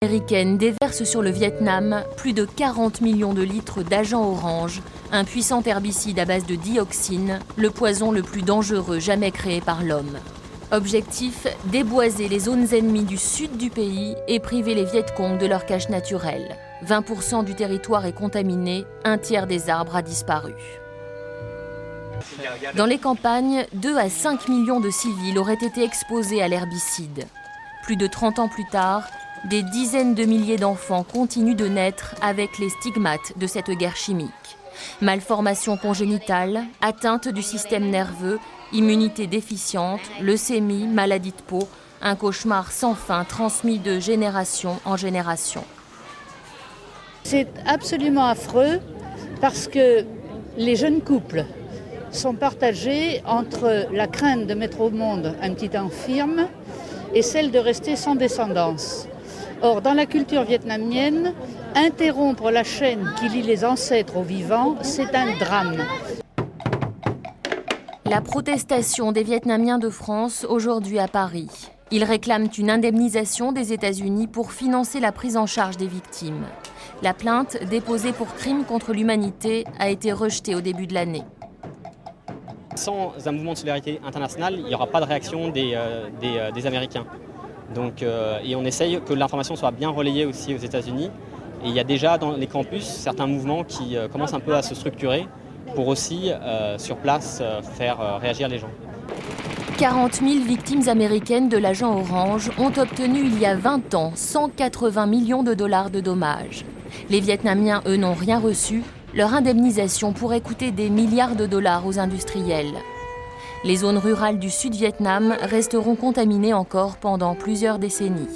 Américaine déverse sur le Vietnam plus de 40 millions de litres d'agent orange, un puissant herbicide à base de dioxine, le poison le plus dangereux jamais créé par l'homme. Objectif, déboiser les zones ennemies du sud du pays et priver les Viet Cong de leur cache naturelle. 20% du territoire est contaminé, un tiers des arbres a disparu. Dans les campagnes, 2 à 5 millions de civils auraient été exposés à l'herbicide. Plus de 30 ans plus tard, des dizaines de milliers d'enfants continuent de naître avec les stigmates de cette guerre chimique. Malformation congénitale, atteinte du système nerveux, immunité déficiente, leucémie, maladie de peau, un cauchemar sans fin transmis de génération en génération. C'est absolument affreux parce que les jeunes couples sont partagés entre la crainte de mettre au monde un petit infirme et celle de rester sans descendance. Or, dans la culture vietnamienne, interrompre la chaîne qui lie les ancêtres aux vivants, c'est un drame. La protestation des Vietnamiens de France aujourd'hui à Paris. Ils réclament une indemnisation des États-Unis pour financer la prise en charge des victimes. La plainte, déposée pour crime contre l'humanité, a été rejetée au début de l'année. Sans un mouvement de solidarité internationale, il n'y aura pas de réaction des Américains. Donc, et on essaye que l'information soit bien relayée aussi aux États-Unis. Et il y a déjà dans les campus certains mouvements qui commencent un peu à se structurer pour aussi, sur place, faire réagir les gens. 40 000 victimes américaines de l'agent orange ont obtenu il y a 20 ans 180 millions de dollars de dommages. Les Vietnamiens, eux, n'ont rien reçu. Leur indemnisation pourrait coûter des milliards de dollars aux industriels. Les zones rurales du Sud-Vietnam resteront contaminées encore pendant plusieurs décennies.